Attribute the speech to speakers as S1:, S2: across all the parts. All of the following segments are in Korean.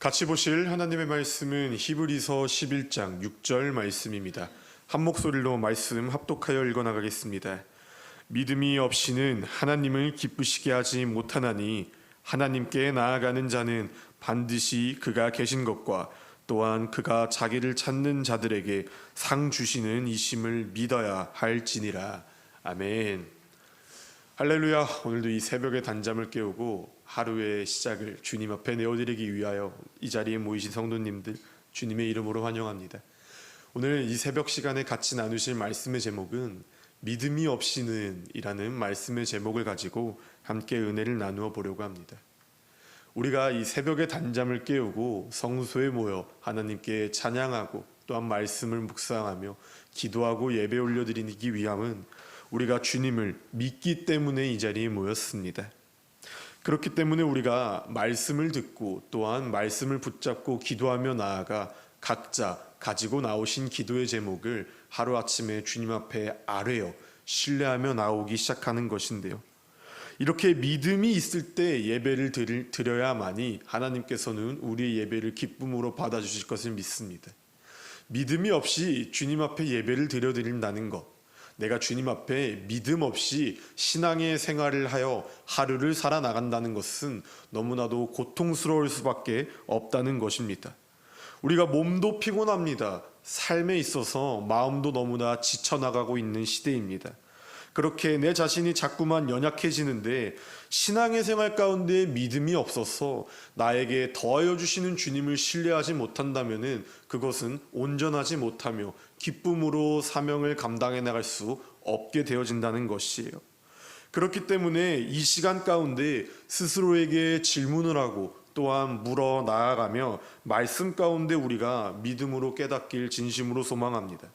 S1: 같이 보실 하나님의 말씀은 히브리서 11장 6절 말씀입니다. 한 목소리로 말씀 합독하여 읽어나가겠습니다. 믿음이 없이는 하나님을 기쁘시게 하지 못하나니 하나님께 나아가는 자는 반드시 그가 계신 것과 또한 그가 자기를 찾는 자들에게 상 주시는 이심을 믿어야 할지니라. 아멘. 할렐루야. 오늘도 이 새벽에 단잠을 깨우고 하루의 시작을 주님 앞에 내어드리기 위하여 이 자리에 모이신 성도님들 주님의 이름으로 환영합니다. 오늘 이 새벽 시간에 같이 나누실 말씀의 제목은 믿음이 없이는 이라는 말씀의 제목을 가지고 함께 은혜를 나누어 보려고 합니다. 우리가 이 새벽에 단잠을 깨우고 성소에 모여 하나님께 찬양하고 또한 말씀을 묵상하며 기도하고 예배 올려드리기 위함은 우리가 주님을 믿기 때문에 이 자리에 모였습니다. 그렇기 때문에 우리가 말씀을 듣고 또한 말씀을 붙잡고 기도하며 나아가 각자 가지고 나오신 기도의 제목을 하루아침에 주님 앞에 아뢰어 신뢰하며 나오기 시작하는 것인데요. 이렇게 믿음이 있을 때 예배를 드려야만이 하나님께서는 우리의 예배를 기쁨으로 받아주실 것을 믿습니다. 믿음이 없이 주님 앞에 예배를 드린다는 것, 내가 주님 앞에 믿음 없이 신앙의 생활을 하여 하루를 살아나간다는 것은 너무나도 고통스러울 수밖에 없다는 것입니다. 우리가 몸도 피곤합니다. 삶에 있어서 마음도 너무나 지쳐나가고 있는 시대입니다. 그렇게 내 자신이 자꾸만 연약해지는데 신앙의 생활 가운데 믿음이 없어서 나에게 더하여 주시는 주님을 신뢰하지 못한다면 그것은 온전하지 못하며 기쁨으로 사명을 감당해 나갈 수 없게 되어진다는 것이에요. 그렇기 때문에 이 시간 가운데 스스로에게 질문을 하고 또한 물어 나아가며 말씀 가운데 우리가 믿음으로 깨닫길 진심으로 소망합니다.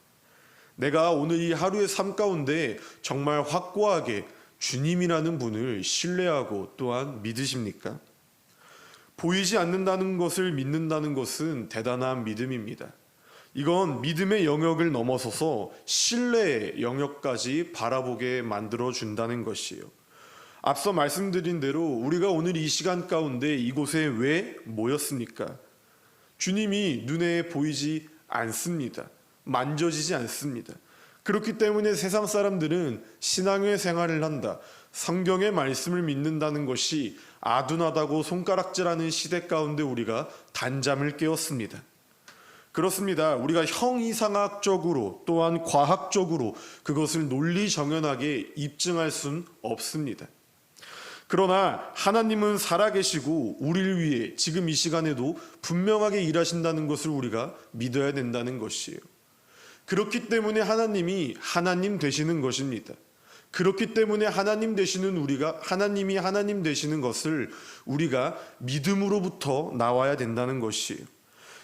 S1: 내가 오늘 이 하루의 삶 가운데 정말 확고하게 주님이라는 분을 신뢰하고 또한 믿으십니까? 보이지 않는다는 것을 믿는다는 것은 대단한 믿음입니다. 이건 믿음의 영역을 넘어서서 신뢰의 영역까지 바라보게 만들어준다는 것이에요. 앞서 말씀드린 대로 우리가 오늘 이 시간 가운데 이곳에 왜 모였습니까? 주님이 눈에 보이지 않습니다. 만져지지 않습니다. 그렇기 때문에 세상 사람들은 신앙의 생활을 한다, 성경의 말씀을 믿는다는 것이 아둔하다고 손가락질하는 시대 가운데 우리가 단잠을 깨웠습니다. 그렇습니다. 우리가 형이상학적으로 또한 과학적으로 그것을 논리정연하게 입증할 수는 없습니다. 그러나 하나님은 살아계시고 우리를 위해 지금 이 시간에도 분명하게 일하신다는 것을 우리가 믿어야 된다는 것이에요. 그렇기 때문에 하나님이 하나님 되시는 것입니다. 그렇기 때문에 하나님이 하나님 되시는 것을 우리가 믿음으로부터 나와야 된다는 것이에요.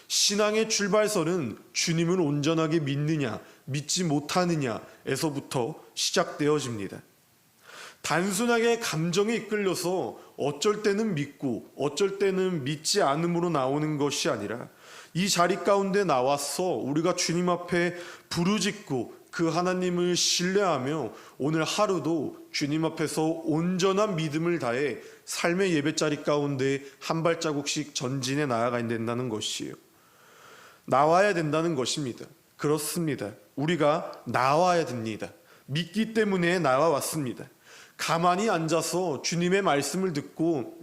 S1: 신앙의 출발선은 주님을 온전하게 믿느냐 믿지 못하느냐에서부터 시작되어집니다. 단순하게 감정에 이끌려서 어쩔 때는 믿고 어쩔 때는 믿지 않음으로 나오는 것이 아니라 이 자리 가운데 나와서 우리가 주님 앞에 부르짖고 그 하나님을 신뢰하며 오늘 하루도 주님 앞에서 온전한 믿음을 다해 삶의 예배자리 가운데 한 발자국씩 전진해 나아가야 된다는 것이에요. 나와야 된다는 것입니다. 그렇습니다. 우리가 나와야 됩니다. 믿기 때문에 나와왔습니다. 가만히 앉아서 주님의 말씀을 듣고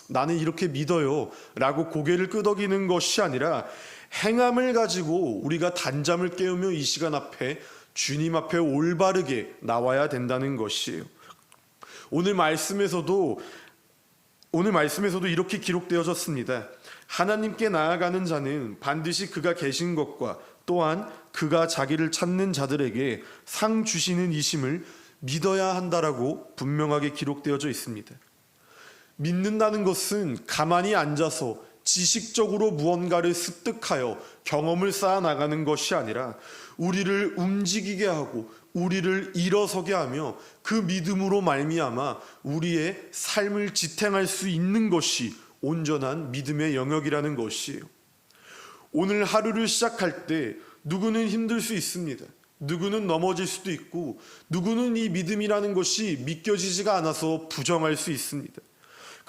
S1: 나는 이렇게 믿어요 라고 고개를 끄덕이는 것이 아니라 행함을 가지고 우리가 단잠을 깨우며 이 시간 앞에 주님 앞에 올바르게 나와야 된다는 것이에요. 오늘 말씀에서도 이렇게 기록되어졌습니다. 하나님께 나아가는 자는 반드시 그가 계신 것과 또한 그가 자기를 찾는 자들에게 상 주시는 이심을 믿어야 한다라고 분명하게 기록되어져 있습니다. 믿는다는 것은 가만히 앉아서 지식적으로 무언가를 습득하여 경험을 쌓아나가는 것이 아니라 우리를 움직이게 하고 우리를 일어서게 하며 그 믿음으로 말미암아 우리의 삶을 지탱할 수 있는 것이 온전한 믿음의 영역이라는 것이에요. 오늘 하루를 시작할 때 누구는 힘들 수 있습니다. 누구는 넘어질 수도 있고 누구는 이 믿음이라는 것이 믿겨지지가 않아서 부정할 수 있습니다.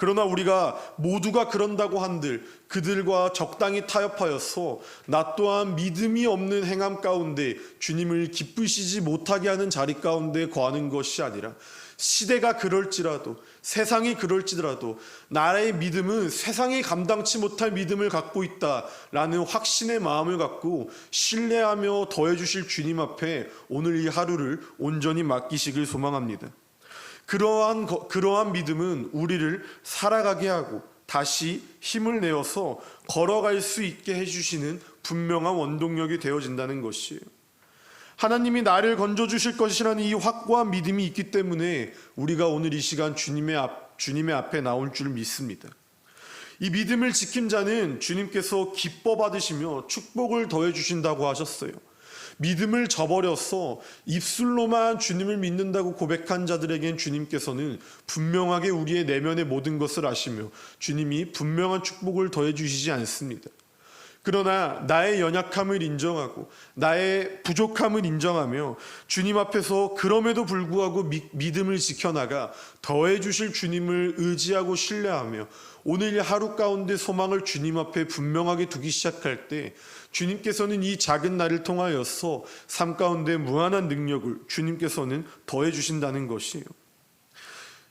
S1: 그러나 우리가 모두가 그런다고 한들 그들과 적당히 타협하여서 나 또한 믿음이 없는 행함 가운데 주님을 기쁘시지 못하게 하는 자리 가운데 거하는 것이 아니라, 시대가 그럴지라도, 세상이 그럴지라도 나의 믿음은 세상이 감당치 못할 믿음을 갖고 있다라는 확신의 마음을 갖고 신뢰하며 더해주실 주님 앞에 오늘 이 하루를 온전히 맡기시길 소망합니다. 그러한 믿음은 우리를 살아가게 하고 다시 힘을 내어서 걸어갈 수 있게 해주시는 분명한 원동력이 되어진다는 것이에요. 하나님이 나를 건져주실 것이라는 이 확고한 믿음이 있기 때문에 우리가 오늘 이 시간 주님의 앞에 나올 줄 믿습니다. 이 믿음을 지킨 자는 주님께서 기뻐 받으시며 축복을 더해 주신다고 하셨어요. 믿음을 저버려서 입술로만 주님을 믿는다고 고백한 자들에겐 주님께서는 분명하게 우리의 내면의 모든 것을 아시며 주님이 분명한 축복을 더해 주시지 않습니다. 그러나 나의 연약함을 인정하고 나의 부족함을 인정하며 주님 앞에서 그럼에도 불구하고 믿음을 지켜나가 더해 주실 주님을 의지하고 신뢰하며 오늘 하루 가운데 소망을 주님 앞에 분명하게 두기 시작할 때 주님께서는 이 작은 날을 통하여서 삶 가운데 무한한 능력을 주님께서는 더해 주신다는 것이에요.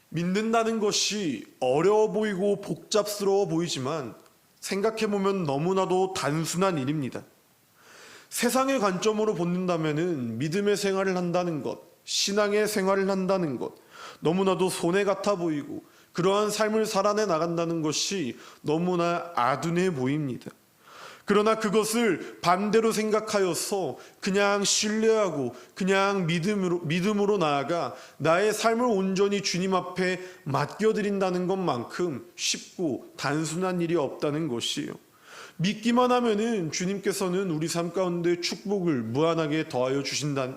S1: 믿는다는 것이 어려워 보이고 복잡스러워 보이지만 생각해보면 너무나도 단순한 일입니다. 세상의 관점으로 본다면 믿음의 생활을 한다는 것, 신앙의 생활을 한다는 것, 너무나도 손해 같아 보이고 그러한 삶을 살아내 나간다는 것이 너무나 아둔해 보입니다. 그러나 그것을 반대로 생각하여서 그냥 신뢰하고 그냥 믿음으로 나아가 나의 삶을 온전히 주님 앞에 맡겨드린다는 것만큼 쉽고 단순한 일이 없다는 것이에요. 믿기만 하면은 주님께서는 우리 삶 가운데 축복을 무한하게 더하여 주십니다.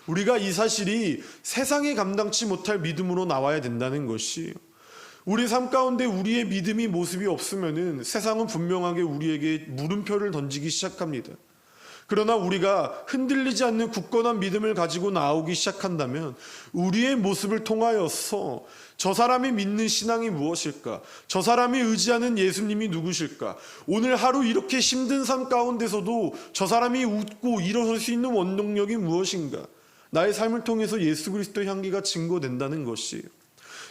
S1: 우리가 이 사실이 세상에 감당치 못할 믿음으로 나와야 된다는 것이에요. 우리 삶 가운데 우리의 믿음이 모습이 없으면은 세상은 분명하게 우리에게 물음표를 던지기 시작합니다. 그러나 우리가 흔들리지 않는 굳건한 믿음을 가지고 나오기 시작한다면 우리의 모습을 통하여서 저 사람이 믿는 신앙이 무엇일까? 저 사람이 의지하는 예수님이 누구실까? 오늘 하루 이렇게 힘든 삶 가운데서도 저 사람이 웃고 일어설 수 있는 원동력이 무엇인가? 나의 삶을 통해서 예수 그리스도의 향기가 증거된다는 것이에요.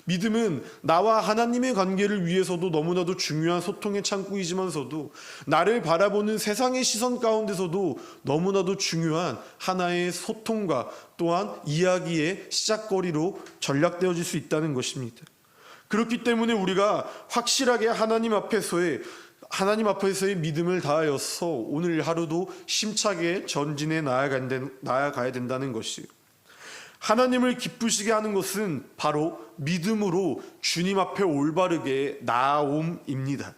S1: 믿음은 나와 하나님의 관계를 위해서도 너무나도 중요한 소통의 창구이지만서도 나를 바라보는 세상의 시선 가운데서도 너무나도 중요한 하나의 소통과 또한 이야기의 시작거리로 전락되어질 수 있다는 것입니다. 그렇기 때문에 우리가 확실하게 하나님 앞에서의 믿음을 다하여서 오늘 하루도 힘차게 전진해 나아가야 된다는 것이에요. 하나님을 기쁘시게 하는 것은 바로 믿음으로 주님 앞에 올바르게 나아옴입니다.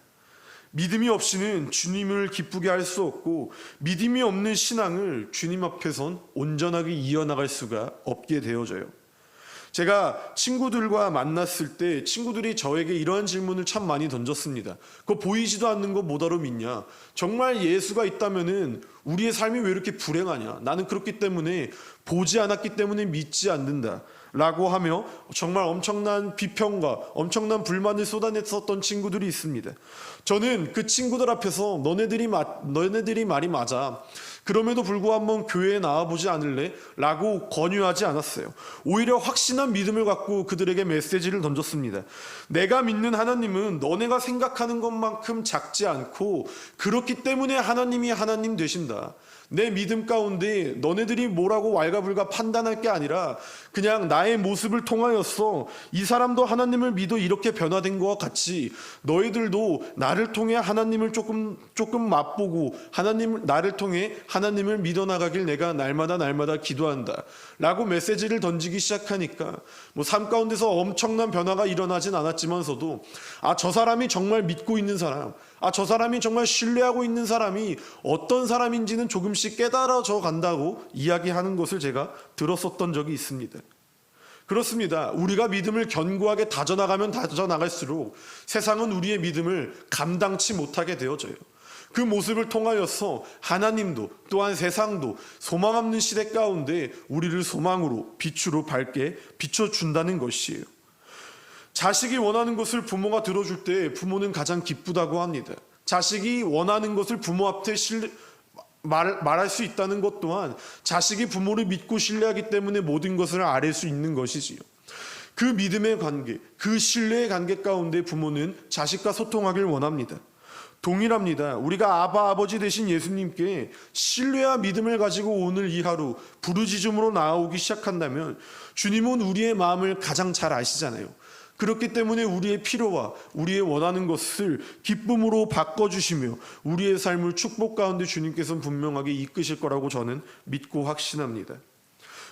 S1: 믿음이 없이는 주님을 기쁘게 할 수 없고 믿음이 없는 신앙을 주님 앞에선 온전하게 이어나갈 수가 없게 되어져요. 제가 친구들과 만났을 때 친구들이 저에게 이러한 질문을 참 많이 던졌습니다. 그거 보이지도 않는 거 뭐하러 믿냐? 정말 예수가 있다면은 우리의 삶이 왜 이렇게 불행하냐? 나는 그렇기 때문에 보지 않았기 때문에 믿지 않는다 라고 하며 정말 엄청난 비평과 엄청난 불만을 쏟아냈었던 친구들이 있습니다. 저는 그 친구들 앞에서 너네들이 말이 맞아. 그럼에도 불구하고 한번 교회에 나와보지 않을래? 라고 권유하지 않았어요. 오히려 확신한 믿음을 갖고 그들에게 메시지를 던졌습니다. 내가 믿는 하나님은 너네가 생각하는 것만큼 작지 않고 그렇기 때문에 하나님이 하나님 되신다. 내 믿음 가운데 너네들이 뭐라고 왈가불가 판단할 게 아니라 그냥 나의 모습을 통하여서 이 사람도 하나님을 믿어 이렇게 변화된 것과 같이 너희들도 나를 통해 하나님을 조금 맛보고 나를 통해 하나님을 믿어 나가길 내가 날마다 기도한다 라고 메시지를 던지기 시작하니까 삶 가운데서 엄청난 변화가 일어나진 않았지만서도 저 사람이 정말 믿고 있는 사람, 저 사람이 정말 신뢰하고 있는 사람이 어떤 사람인지는 조금씩 깨달아져 간다고 이야기하는 것을 제가 들었었던 적이 있습니다. 그렇습니다. 우리가 믿음을 견고하게 다져나가면 다져나갈수록 세상은 우리의 믿음을 감당치 못하게 되어져요. 그 모습을 통하여서 하나님도 또한 세상도 소망 없는 시대 가운데 우리를 소망으로 빛으로 밝게 비춰준다는 것이에요. 자식이 원하는 것을 부모가 들어줄 때 부모는 가장 기쁘다고 합니다. 자식이 원하는 것을 부모 앞에 말할 수 있다는 것 또한 자식이 부모를 믿고 신뢰하기 때문에 모든 것을 아뢰 수 있는 것이지요. 그 믿음의 관계, 그 신뢰의 관계 가운데 부모는 자식과 소통하길 원합니다. 동일합니다. 우리가 아버지 되신 예수님께 신뢰와 믿음을 가지고 오늘 이 하루 부르짖음으로 나아오기 시작한다면 주님은 우리의 마음을 가장 잘 아시잖아요. 그렇기 때문에 우리의 필요와 우리의 원하는 것을 기쁨으로 바꿔주시며 우리의 삶을 축복 가운데 주님께서는 분명하게 이끄실 거라고 저는 믿고 확신합니다.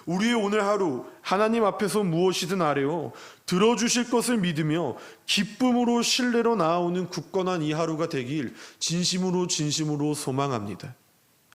S1: 우리의 오늘 하루 하나님 앞에서 무엇이든 아뢰어 들어주실 것을 믿으며 기쁨으로 신뢰로 나아오는 굳건한 이 하루가 되길 진심으로 소망합니다.